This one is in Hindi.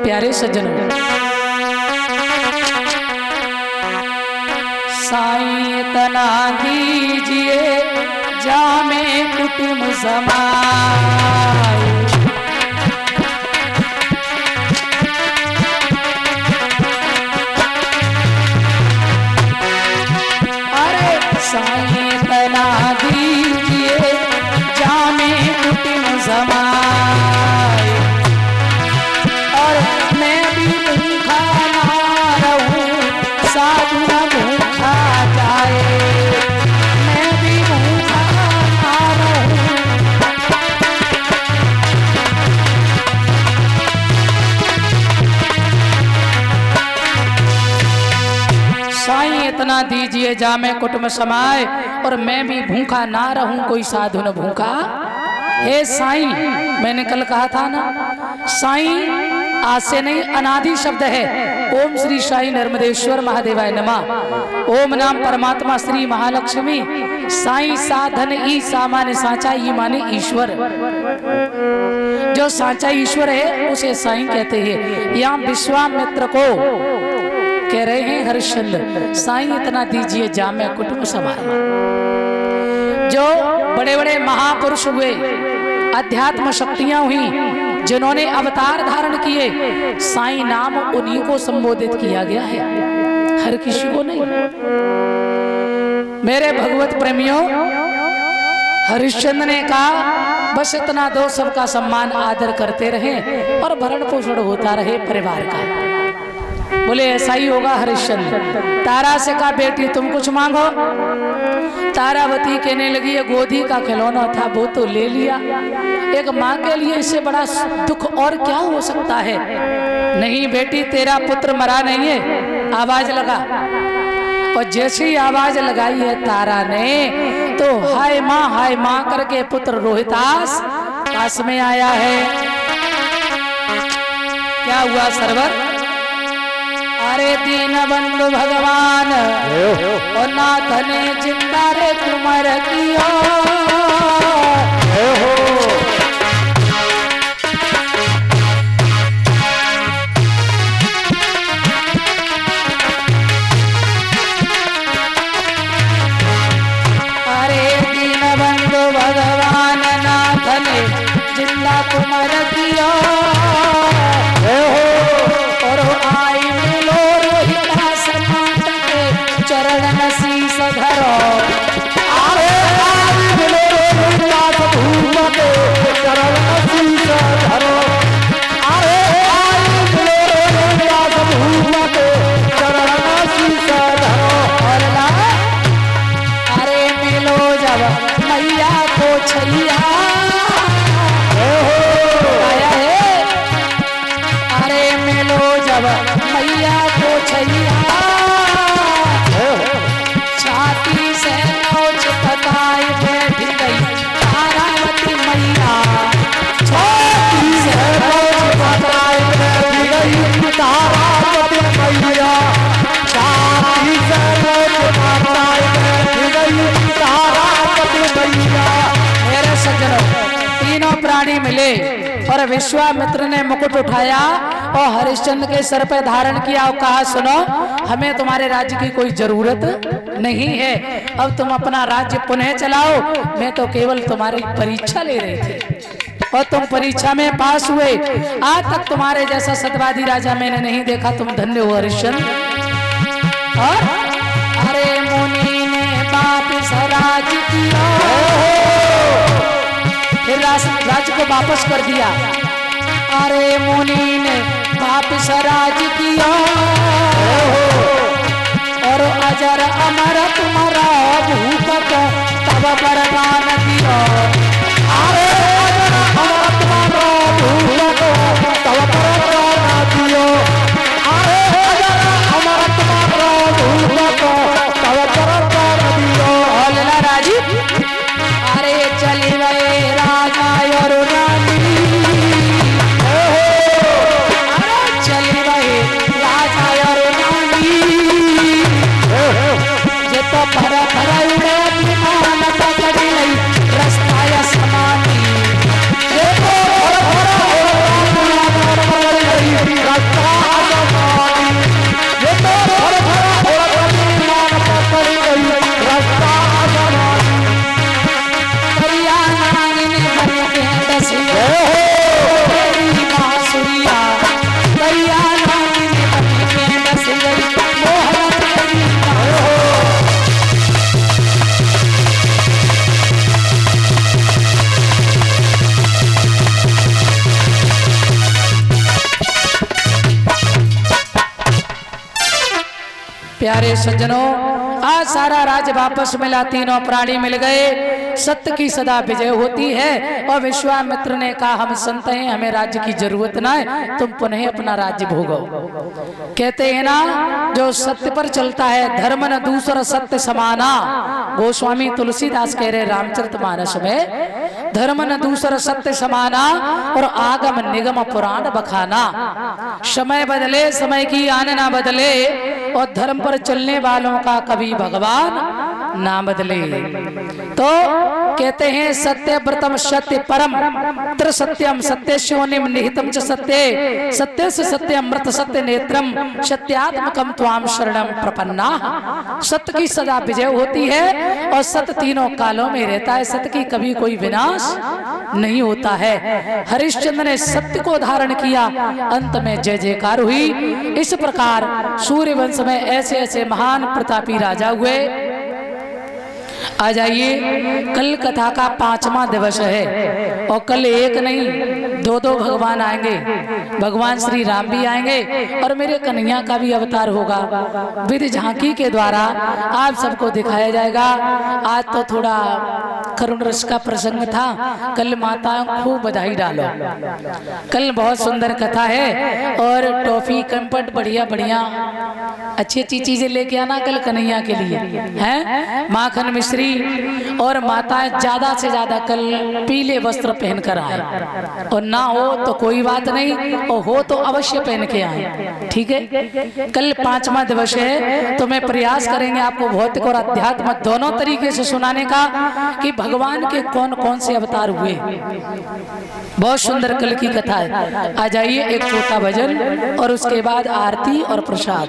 प्यारे सज्जनों, साईं तना दीजिए जामे कुटुम समाए। अरे साईं तना दीजिए जामे कुटुम समाए। और मैं भी भूखा ना रहूं, साधु न भूखा जाए। मैं भी भूखा ना रहूं। साईं इतना दीजिए जामे कुटुम समाए, और मैं भी भूखा ना रहूं, कोई साधु न भूखा। हे साईं, मैंने कल कहा था ना, साईं आज से नहीं अनादि शब्द है। ओम श्री साईं नर्मदेश्वर महादेवाय नमः। ओम नाम परमात्मा श्री महालक्ष्मी। साईं साधन ई सामान्य साचा ई माने ईश्वर। जो साचा ईश्वर है उसे साईं कहते हैं। यहाँ विश्वामित्र को कह रहे हैं हरिश्चंद्र, साईं इतना दीजिए जामे कुटुम समाए। जो बड़े बड़े महापुरुष हुए, अध्यात्म शक्तियां हुई, जिन्होंने अवतार धारण किए, साईं नाम उन्हीं को संबोधित किया गया है, हर किसी को नहीं। मेरे भगवत प्रेमियों, हरिश्चंद्र ने कहा बस इतना दो, सबका सम्मान आदर करते रहे और भरण पोषण होता रहे परिवार का। बोले ऐसा ही होगा हरिश्चंद्र। तारा से कहा बेटी तुम कुछ मांगो। तारावती कहने लगी ये गोदी का खिलौना था वो तो ले लिया, एक माँ के लिए इससे बड़ा दुख और क्या हो सकता है। नहीं बेटी तेरा पुत्र मरा नहीं है, आवाज लगा। और जैसे ही आवाज लगाई है तारा ने, तो हाय माँ करके पुत्र रोहितास पास में आया है। क्या हुआ सरवर? अरे दीन बंधु भगवान और नाथ ने जिंदा रे कुमार कियो। अरे दीन बंधु भगवान नाथ ने जिंदा कुमार कियो। और आई मिलो रोहितास नाथ के चरण शीस धरो। अरे आई मिलो रोहितास भूम के चरण शीस धरो। अरे आई मिलो रोहितास भूम के चरण शीस धरो। और ला अरे मिलो जब मैया को छैया आया है। अरे मिलो जब मैया को छैया, छाती से नोच पकाए बैठ गई तारावती मैया। छाती से नोच पकाए बैठ गई तारावती मैया। छाती से नोच पकाए बैठ गई तारावती मैया। मेरे सज्जनों, तीनों प्राणी मिले और विश्वामित्र ने मुकुट उठाया और हरिश्चंद्र के सर पर धारण किया और कहा सुनो, हमें तुम्हारे राज्य की कोई जरूरत नहीं है, अब तुम अपना राज्य पुनः चलाओ। मैं तो केवल तुम्हारी परीक्षा ले रही थी और तुम परीक्षा में पास हुए। आज तक तुम्हारे जैसा सत्यवादी राजा मैंने नहीं देखा, तुम धन्य हो हरिश्चंद्र। और अरे मुनि ने वापिस राज्य किया, फिर राज्य को वापस कर दिया। अरे मुनि ने वापस राज्य किया और अजर अमर तुम्हारा भूप को तब वरदान दिया। अरे अजर अमर तुम्हारा भूप को तब वरदान दिया। अरे अजर अमर तुम्हारा भूप को तब वरदान दिया। लला राजी अरे चली गए राजा और रानी। चली गए राजा और रानी, जे तो भर भर उड़े विमान पकड़ी नहीं प्यारे सज्जनों, आज सारा राज्य वापस मिला, तीनों प्राणी मिल गए, सत्य की सदा विजय होती है। और विश्वामित्र ने कहा हम संत हैं, हमें राज्य की जरूरत ना है, तुम पुनः अपना राज्य भोगो। कहते हैं ना, जो सत्य पर चलता है धर्म न दूसरा सत्य समाना। गोस्वामी तुलसीदास कह रहे रामचरितमानस में, धर्म न दूसरा सत्य समाना और आगम निगम पुराण बखाना। समय बदले समय की आन ना बदले, और धर्म पर चलने वालों का कभी भगवान ना बदले। तो कहते हैं सत्य व्रतम सत्य परम त्रिसत्यम सत्यस्योनिम निहितम च सत्ये सत्य से सत्य अमृत सत्य नेत्रम सत्यात्मकम त्वाम शरणम प्रपन्ना। सत्य की सदा विजय होती है और सत्य तीनों कालों में रहता है, सत्य की कभी कोई विनाश नहीं होता है। हरिश्चंद्र ने सत्य को धारण किया, अंत में जय जयकार हुई। इस प्रकार सूर्यवंश में ऐसे ऐसे महान प्रतापी राजा हुए। आ जाइए, कल कथा का 5वां दिवस है और कल एक नहीं दो भगवान आएंगे। भगवान श्री राम भी आएंगे और मेरे कन्हैया का भी अवतार होगा। विधि झांकी के द्वारा आप सबको दिखाया जाएगा। आज तो थोड़ा करुण रस का प्रसंग था, कल माताओं खूब बधाई डालो। कल बहुत सुंदर कथा है और टॉफी कंपट बढ़िया बढ़िया अच्छी अच्छी चीजें लेके आना कल कन्हैया के लिए, हैं माखन मिश्री। और माताएं ज्यादा से ज्यादा कल पीले वस्त्र पहन कर आए, और ना हो तो कोई बात नहीं, और हो तो अवश्य पहन के आए, ठीक है। कल 5वां दिवस है, तो मैं प्रयास करेंगे आपको भौतिक और अध्यात्म दोनों तरीके से सुनाने का कि भगवान के कौन कौन से अवतार हुए। बहुत सुंदर कल की कथा है। आ जाइए, एक छोटा भजन और उसके बाद आरती और प्रसाद।